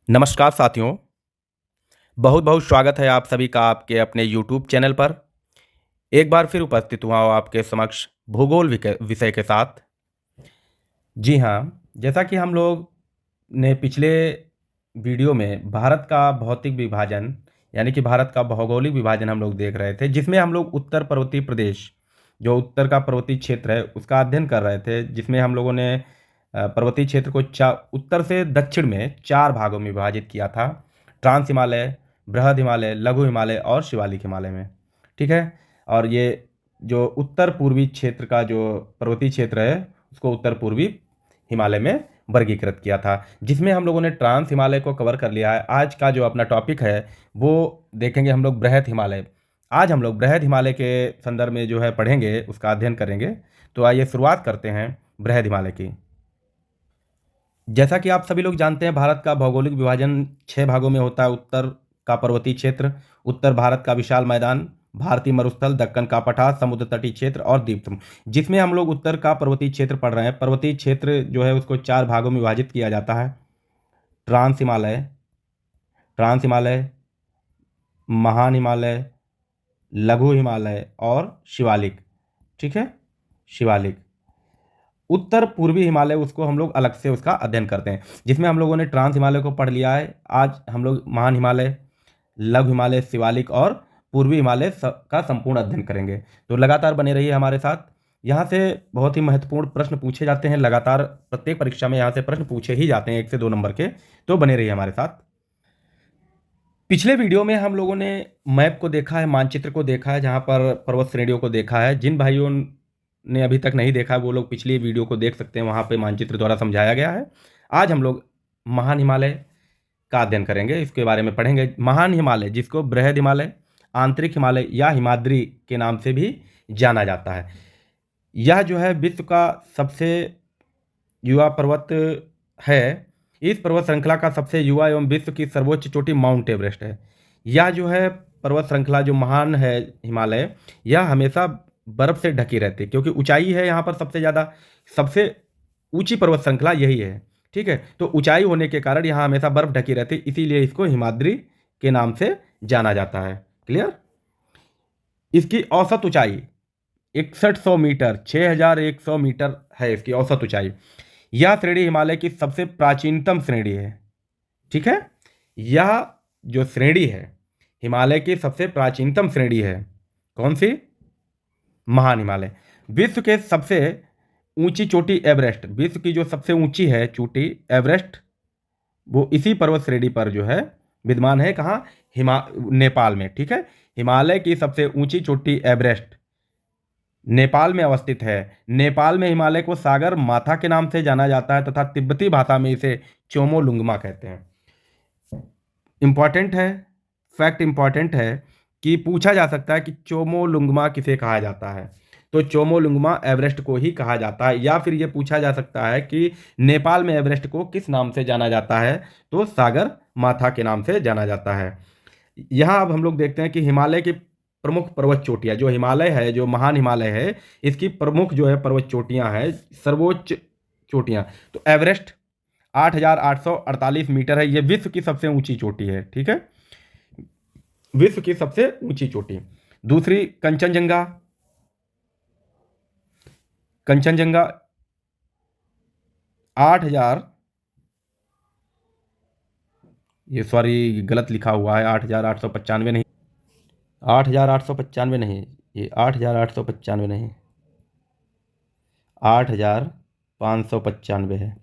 नमस्कार साथियों, बहुत बहुत स्वागत है आप सभी का आपके अपने यूट्यूब चैनल पर। एक बार फिर उपस्थित हुआ हूँ आपके समक्ष भूगोल विषय के साथ। जी हाँ, जैसा कि हम लोग ने पिछले वीडियो में भारत का भौतिक विभाजन यानी कि भारत का भौगोलिक विभाजन हम लोग देख रहे थे, जिसमें हम लोग उत्तर पर्वतीय प्रदेश, जो उत्तर का पर्वतीय क्षेत्र है, उसका अध्ययन कर रहे थे, जिसमें हम लोगों ने पर्वतीय क्षेत्र को उत्तर से दक्षिण में 4 भागों में विभाजित किया था। ट्रांस हिमालय, बृहद हिमालय, लघु हिमालय और शिवालिक हिमालय में। ठीक है? और ये जो उत्तर पूर्वी क्षेत्र का जो पर्वतीय क्षेत्र है, उसको उत्तर पूर्वी हिमालय में वर्गीकृत किया था, जिसमें हम लोगों ने ट्रांस हिमालय को कवर कर लिया है। आज का जो अपना टॉपिक है, वो देखेंगे हम लोग बृहद हिमालय। आज हम लोग बृहद हिमालय के संदर्भ में जो है पढ़ेंगे, उसका अध्ययन करेंगे। तो आइए शुरुआत करते हैं बृहद हिमालय की। जैसा कि आप सभी लोग जानते हैं, भारत का भौगोलिक विभाजन 6 भागों में होता है। उत्तर का पर्वतीय क्षेत्र, उत्तर भारत का विशाल मैदान, भारतीय मरुस्थल, दक्कन का पठार, समुद्र तटीय क्षेत्र और द्वीप समूह। जिसमें हम लोग उत्तर का पर्वतीय क्षेत्र पढ़ रहे हैं। पर्वतीय क्षेत्र जो है उसको 4 भागों में विभाजित किया जाता है। ट्रांस हिमालय, ट्रांस हिमालय, महान हिमालय, लघु हिमालय और शिवालिक। ठीक है? शिवालिक। उत्तर पूर्वी हिमालय, उसको हम लोग अलग से उसका अध्ययन करते हैं, जिसमें हम लोगों ने ट्रांस हिमालय को पढ़ लिया है। आज हम लोग महान हिमालय, लघु हिमालय, शिवालिक और पूर्वी हिमालय का संपूर्ण अध्ययन करेंगे। तो लगातार बने रहिए हमारे साथ। यहाँ से बहुत ही महत्वपूर्ण प्रश्न पूछे जाते हैं। लगातार प्रत्येक परीक्षा में यहाँ से प्रश्न पूछे ही जाते हैं, 1 से 2 नंबर के। तो बने रहिए हमारे साथ। पिछले वीडियो में हम लोगों ने मैप को देखा है, मानचित्र को देखा है, जहाँ पर पर्वत श्रेणियों को देखा है। जिन भाइयों ने अभी तक नहीं देखा, वो लोग पिछली वीडियो को देख सकते हैं, वहाँ पे मानचित्र द्वारा समझाया गया है। आज हम लोग महान हिमालय का अध्ययन करेंगे, इसके बारे में पढ़ेंगे। महान हिमालय, जिसको बृहद हिमालय, आंतरिक हिमालय या हिमाद्री के नाम से भी जाना जाता है। यह जो है विश्व का सबसे युवा पर्वत है। इस पर्वत श्रृंखला का सबसे युवा एवं विश्व की सर्वोच्च चोटी माउंट एवरेस्ट है। यह जो है पर्वत श्रृंखला जो महान है हिमालय, यह हमेशा बर्फ से ढकी रहती है, क्योंकि ऊंचाई है यहाँ पर सबसे ज़्यादा। सबसे ऊंची पर्वत श्रृंखला यही है। ठीक है? तो ऊंचाई होने के कारण यहाँ हमेशा बर्फ ढकी रहती है, इसीलिए इसको हिमाद्री के नाम से जाना जाता है। क्लियर? इसकी औसत ऊंचाई 6100 मीटर, 6100 मीटर है इसकी औसत ऊंचाई। यह श्रेणी हिमालय की सबसे प्राचीनतम श्रेणी है। ठीक है? यह जो श्रेणी है हिमालय की सबसे प्राचीनतम श्रेणी है। कौन सी? महान हिमालय। विश्व के सबसे ऊंची चोटी एवरेस्ट, विश्व की जो सबसे ऊंची है चोटी एवरेस्ट, वो इसी पर्वत श्रेणी पर जो है विद्यमान है। कहाँ? नेपाल में। ठीक है? हिमालय की सबसे ऊंची चोटी एवरेस्ट नेपाल में अवस्थित है। नेपाल में हिमालय को सागर माथा के नाम से जाना जाता है, तथा तिब्बती भाषा में इसे चोमोलुंगमा कहते हैं। इंपॉर्टेंट है, फैक्ट इंपॉर्टेंट है कि पूछा जा सकता है कि चोमोलुंगमा किसे कहा जाता है। तो चोमोलुंगमा एवरेस्ट को ही कहा जाता है। या फिर ये पूछा जा सकता है कि नेपाल में एवरेस्ट को किस नाम से जाना जाता है, तो सागर माथा के नाम से जाना जाता है। यहाँ अब हम लोग देखते हैं कि हिमालय की प्रमुख पर्वत चोटियाँ, जो हिमालय है, जो महान हिमालय है, इसकी प्रमुख जो है पर्वत चोटियाँ हैं, सर्वोच्च चोटियाँ। तो एवरेस्ट 8848 मीटर है। ये विश्व की सबसे ऊंची चोटी है। ठीक है? विश्व की सबसे ऊंची चोटी। दूसरी कंचनजंगा, कंचनजंगा 8000, ये सॉरी गलत लिखा हुआ है, 8895 नहीं, 8895 नहीं, ये 8895 नहीं, 8595 है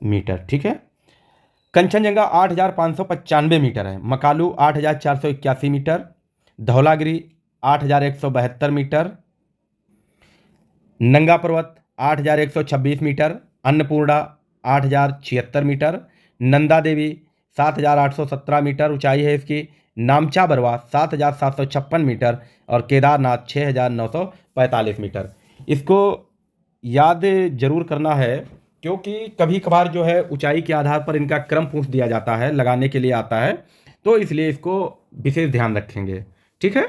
मीटर। ठीक है? कंचनजंगा 8595 मीटर है। मकालू 8481 मीटर, धौलागिरी 8172 मीटर, नंगा पर्वत 8126 metre, Annapurna 8076 metre, Nanda Devi 7817 metre ऊंचाई है इसकी, नामचा बरवा 7756 मीटर और केदारनाथ 6945 मीटर। इसको याद जरूर करना है, क्योंकि कभी कभार जो है ऊंचाई के आधार पर इनका क्रम पूछ दिया जाता है, लगाने के लिए आता है, तो इसलिए इसको विशेष ध्यान रखेंगे। ठीक है?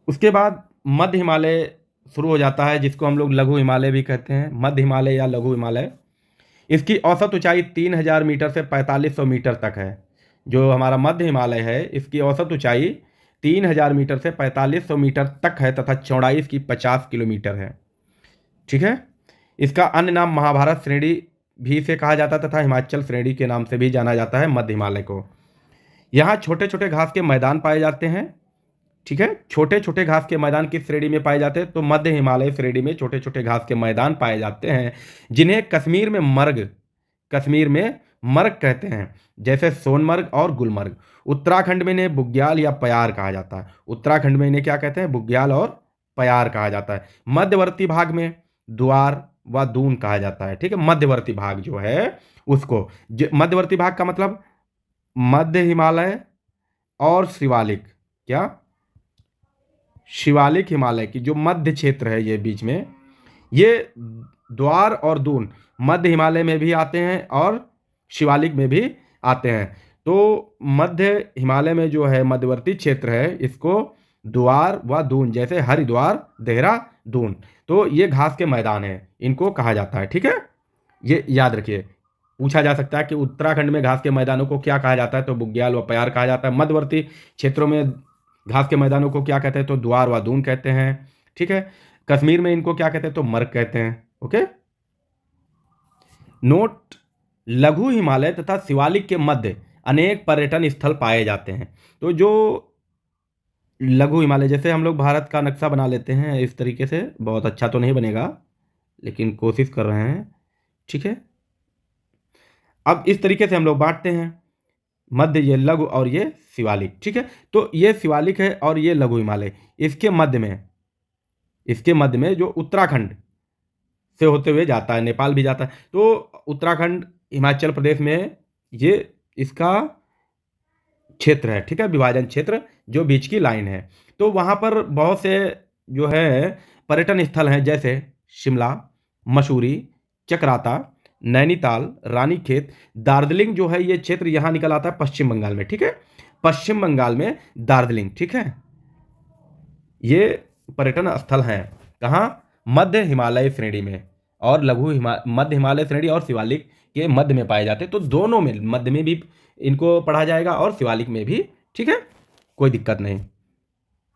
उसके बाद मध्य हिमालय शुरू हो जाता है, जिसको हम लोग लघु हिमालय भी कहते हैं। मध्य हिमालय या लघु हिमालय, इसकी औसत ऊंचाई 3000 मीटर से 4500 मीटर तक है। जो हमारा मध्य हिमालय है इसकी औसत ऊंचाई 3000 मीटर से 4500 मीटर तक है तथा चौड़ाई इसकी 50 किलोमीटर है। ठीक है। इसका अन्य नाम महाभारत श्रेणी भी से कहा जाता है तथा हिमाचल श्रेणी के नाम से भी जाना जाता है मध्य हिमालय को। यहाँ छोटे छोटे घास के मैदान पाए जाते हैं। ठीक है। छोटे छोटे घास के मैदान किस श्रेणी में पाए जाते हैं? तो मध्य हिमालय श्रेणी में छोटे छोटे घास के मैदान पाए जाते हैं, जिन्हें कश्मीर में मर्ग कहते हैं, जैसे सोनमर्ग और गुलमर्ग। उत्तराखंड में इन्हें बुग्याल या पयार कहा जाता है। उत्तराखंड में इन्हें क्या कहते हैं? बुग्याल और पयार कहा जाता है। मध्यवर्ती भाग में द्वार व दून कहा जाता है। ठीक है। मध्यवर्ती भाग जो है उसको, मध्यवर्ती भाग का मतलब मध्य हिमालय और शिवालिक, क्या शिवालिक हिमालय की जो मध्य क्षेत्र है ये बीच में, ये द्वार और दून मध्य हिमालय में भी आते हैं और शिवालिक में भी आते हैं। तो मध्य हिमालय में जो है मध्यवर्ती क्षेत्र है इसको द्वार व दून, जैसे हरिद्वार, देहरादून, तो ये घास के मैदान है, इनको कहा जाता है। ठीक है। ये याद रखिए, पूछा जा सकता है कि उत्तराखंड में घास के मैदानों को क्या कहा जाता है? तो बुग्याल व पयार कहा जाता है। मध्यवर्ती क्षेत्रों में घास के मैदानों को क्या कहते हैं? तो द्वार व दून कहते हैं। ठीक है। कश्मीर में इनको क्या कहते हैं? तो मर्ग कहते हैं। ओके। नोट, लघु हिमालय तथा शिवालिक के मध्य अनेक पर्यटन स्थल पाए जाते हैं। तो जो लघु हिमालय, जैसे हम लोग भारत का नक्शा बना लेते हैं इस तरीके से, बहुत अच्छा तो नहीं बनेगा लेकिन कोशिश कर रहे हैं। ठीक है। अब इस तरीके से हम लोग बांटते हैं, मध्य ये लघु और ये शिवालिक। ठीक है। तो ये शिवालिक है और ये लघु हिमालय। इसके मध्य में जो उत्तराखंड से होते हुए जाता है, नेपाल भी जाता है, तो उत्तराखंड हिमाचल प्रदेश में ये इसका क्षेत्र है। ठीक है। विभाजन क्षेत्र जो बीच की लाइन है। तो वहाँ पर बहुत से जो है पर्यटन स्थल हैं, जैसे शिमला, मसूरी, चकराता, नैनीताल, रानीखेत, दार्जिलिंग जो है ये क्षेत्र यहाँ निकल आता है पश्चिम बंगाल में। ठीक है। पश्चिम बंगाल में दार्जिलिंग। ठीक है। ये पर्यटन स्थल हैं कहाँ? मध्य हिमालय श्रेणी में, और मध्य हिमालय श्रेणी और शिवालिक के मध्य में पाए जाते हैं। तो दोनों में, मध्य में भी इनको पढ़ा जाएगा और शिवालिक में भी। ठीक है। कोई दिक्कत नहीं।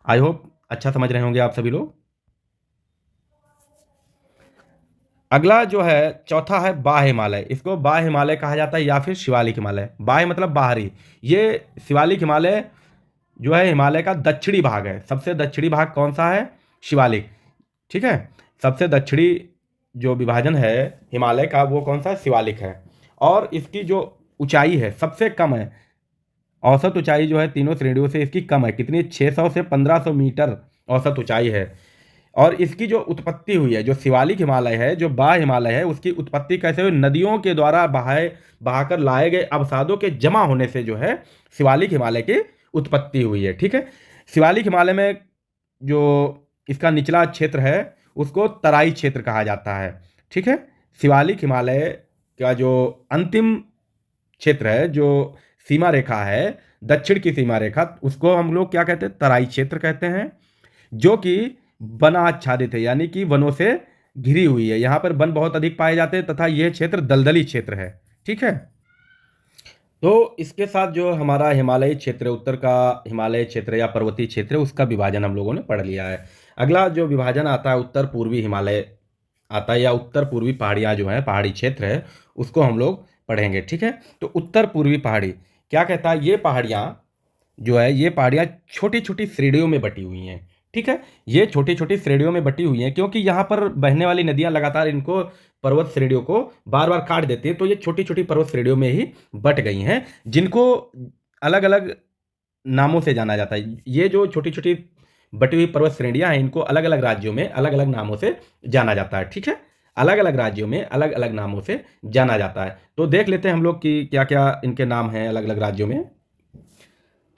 आई होप अच्छा समझ रहे होंगे आप सभी लोग। अगला जो है चौथा है बाह्य हिमालय। इसको बाह्य हिमालय कहा जाता है या फिर शिवालिक हिमालय। बाह्य मतलब बाहरी। ये शिवालिक हिमालय जो है हिमालय का दक्षिणी भाग है। सबसे दक्षिणी भाग कौन सा है? शिवालिक। ठीक है। सबसे दक्षिणी जो विभाजन है हिमालय का वो कौन सा? शिवालिक है। और इसकी जो ऊंचाई है सबसे कम है। औसत ऊंचाई जो है तीनों श्रेणियों से इसकी कम है। कितनी? 600 से 1500 मीटर औसत ऊंचाई है। और इसकी जो उत्पत्ति हुई है, जो शिवालिक हिमालय है, जो बाह्य हिमालय है, उसकी उत्पत्ति कैसे हुई? नदियों के द्वारा बहाकर लाए गए अवसादों के जमा होने से जो है शिवालिक हिमालय की उत्पत्ति हुई है। ठीक है। शिवालिक हिमालय में जो इसका निचला क्षेत्र है उसको तराई क्षेत्र कहा जाता है। ठीक है। शिवालिक हिमालय का जो अंतिम क्षेत्र है, जो सीमा रेखा है, दक्षिण की सीमा रेखा, उसको हम लोग क्या कहते हैं? तराई क्षेत्र कहते हैं, जो कि वनाच्छादित है, यानी कि वनों से घिरी हुई है। यहाँ पर वन बहुत अधिक पाए जाते हैं तथा यह क्षेत्र दलदली क्षेत्र है। ठीक है। तो इसके साथ जो हमारा हिमालयी क्षेत्र, उत्तर का हिमालय क्षेत्र या पर्वतीय क्षेत्र, उसका विभाजन हम लोगों ने पढ़ लिया है। अगला जो विभाजन आता है उत्तर पूर्वी हिमालय आता है, या उत्तर पूर्वी पहाड़ियाँ जो हैं, पहाड़ी क्षेत्र है, उसको हम लोग पढ़ेंगे। ठीक है। तो उत्तर पूर्वी पहाड़ी क्या कहता है? ये पहाड़ियाँ जो है, ये पहाड़ियाँ छोटी छोटी श्रेणियों में बटी हुई हैं। ठीक है। ये छोटी छोटी श्रेणियों में बटी हुई हैं क्योंकि यहाँ पर बहने वाली नदियाँ लगातार इनको पर्वत श्रेणियों को बार बार काट देती हैं। तो ये छोटी छोटी पर्वत श्रेणियों में ही बट गई हैं, जिनको अलग अलग नामों से जाना जाता है। ये जो छोटी छोटी बटी हुई पर्वत श्रेणियाँ हैं, इनको अलग अलग राज्यों में अलग अलग नामों से जाना जाता है। ठीक है। अलग अलग राज्यों में अलग अलग नामों से जाना जाता है। तो देख लेते हैं हम लोग कि क्या क्या इनके नाम हैं अलग अलग राज्यों में।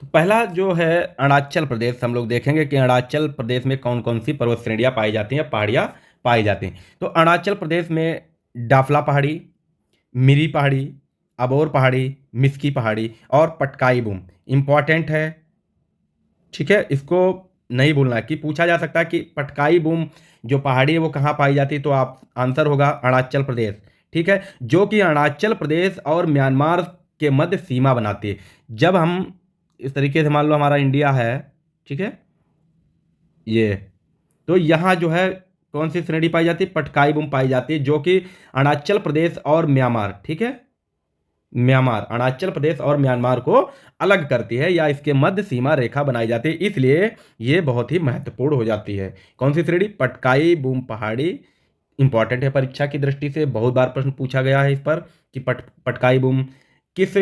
तो पहला जो है अरुणाचल प्रदेश, हम लोग देखेंगे कि अरुणाचल प्रदेश में कौन कौन सी पर्वत श्रेणियाँ पाई जाती हैं, पहाड़ियाँ पाई जाती हैं। तो अरुणाचल प्रदेश में डाफला पहाड़ी, मिरी पहाड़ी, अबोर पहाड़ी, मिस्की पहाड़ी और पटकाई बूम इम्पॉर्टेंट है। ठीक है। इसको नहीं भूलना कि पूछा जा सकता है कि पटकाई बूम जो पहाड़ी है वो कहाँ पाई जाती है, तो आप आंसर होगा अरुणाचल प्रदेश। ठीक है, जो कि अरुणाचल प्रदेश और म्यांमार के मध्य सीमा बनाती है। जब हम इस तरीके से मान लो हमारा इंडिया है, ठीक है, ये तो यहाँ जो है कौन सी श्रेणी पाई जाती है, पटकाई बुम पाई जाती है, जो कि अरुणाचल प्रदेश और म्यांमार, ठीक है, म्यांमार अरुणाचल प्रदेश और म्यांमार को अलग करती है या इसके मध्य सीमा रेखा बनाई जाती है, इसलिए ये बहुत ही महत्वपूर्ण हो जाती है। कौन सी श्रेणी, पटकाई बुम पहाड़ी। इंपॉर्टेंट है परीक्षा की दृष्टि से, बहुत बार प्रश्न पूछा गया है इस पर कि पटकाई बुम किस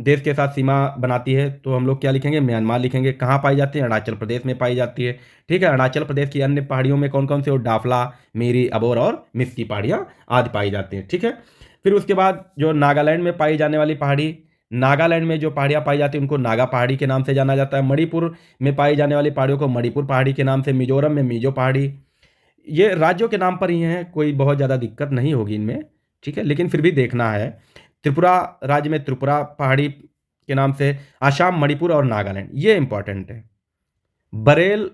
देश के साथ सीमा बनाती है, तो हम लोग क्या लिखेंगे, म्यांमार लिखेंगे। कहाँ पाई जाती है, अरुणाचल प्रदेश में पाई जाती है। ठीक है, अरुणाचल प्रदेश की अन्य पहाड़ियों में कौन कौन से, डाफला, मेरी, अबोर और मिस्की पहाड़ियाँ आदि पाई जाती हैं। ठीक है, फिर उसके बाद जो नागालैंड में पाई जाने वाली पहाड़ी, नागालैंड में जो पहाड़ियाँ पाई जाती हैं उनको नागा पहाड़ी के नाम से जाना जाता है। मणिपुर में पाई जाने वाली पहाड़ियों को मणिपुर पहाड़ी के नाम से, मिजोरम में मिजो पहाड़ी। ये राज्यों के नाम पर ही हैं, कोई बहुत ज़्यादा दिक्कत नहीं होगी इनमें। ठीक है, लेकिन फिर भी देखना है। त्रिपुरा राज्य में त्रिपुरा पहाड़ी के नाम से, आसाम, मणिपुर और नागालैंड, ये इंपॉर्टेंट है। बरेल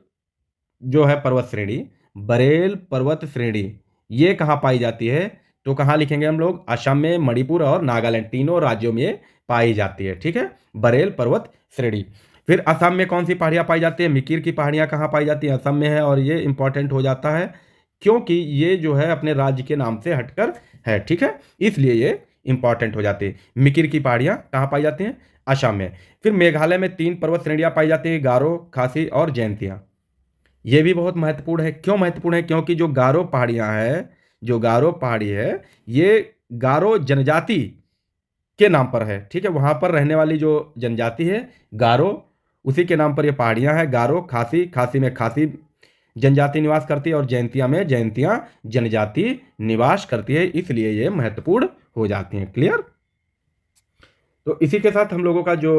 जो है पर्वत श्रेणी, बरेल पर्वत श्रेणी ये कहाँ पाई जाती है, तो कहाँ लिखेंगे हम लोग, असम में, मणिपुर और नागालैंड, तीनों राज्यों में पाई जाती है। ठीक है, बरेल पर्वत श्रेणी। फिर असम में कौन सी पहाड़ियाँ पाई जाती है, मिकिर की पहाड़ियाँ कहाँ पाई जाती हैं, असम में है, और ये इंपॉर्टेंट हो जाता है क्योंकि ये जो है अपने राज्य के नाम से हटकर है। ठीक है, इसलिए ये इंपॉर्टेंट हो जाती है। मिकिर की पहाड़ियाँ कहाँ पाई जाती हैं, असम में। फिर मेघालय में 3 पर्वत श्रेणियाँ पाई जाती है, गारो, खासी और जयंतिया। ये भी बहुत महत्वपूर्ण है। क्यों महत्वपूर्ण है, क्योंकि जो गारो पहाड़ियाँ हैं, जो गारो पहाड़ी है, ये गारो जनजाति के नाम पर है। ठीक है, वहाँ पर रहने वाली जो जनजाति है गारो, उसी के नाम पर ये पहाड़ियाँ हैं। गारो, खासी, खासी में खासी जनजाति निवास करती है और जयंतिया में जयंतिया जनजाति निवास करती है, इसलिए ये महत्वपूर्ण हो जाती हैं। क्लियर। तो इसी के साथ हम लोगों का जो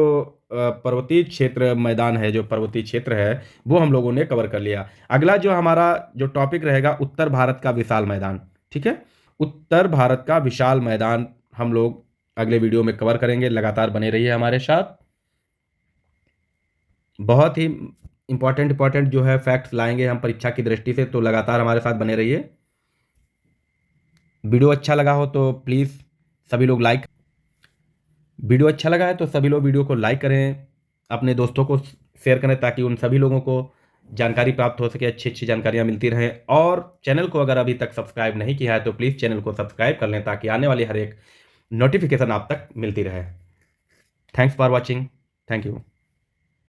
पर्वतीय क्षेत्र मैदान है, जो पर्वतीय क्षेत्र है, वो हम लोगों ने कवर कर लिया। अगला जो हमारा जो टॉपिक रहेगा, उत्तर भारत का विशाल मैदान। ठीक है, उत्तर भारत का विशाल मैदान हम लोग अगले वीडियो में कवर करेंगे। लगातार बने रहिए हमारे साथ। बहुत ही इंपॉर्टेंट जो है फैक्ट्स लाएंगे हम परीक्षा की दृष्टि से, तो लगातार हमारे साथ बने रहिए। वीडियो अच्छा लगा हो तो प्लीज़ सभी लोग लाइक, वीडियो अच्छा लगा है तो सभी लोग वीडियो को लाइक करें, अपने दोस्तों को शेयर करें, ताकि उन सभी लोगों को जानकारी प्राप्त हो सके, अच्छी अच्छी जानकारियाँ मिलती रहें। और चैनल को अगर अभी तक सब्सक्राइब नहीं किया है तो प्लीज़ चैनल को सब्सक्राइब कर लें, ताकि आने वाली हर एक नोटिफिकेशन आप तक मिलती रहे। Thanks for watching. Thank you.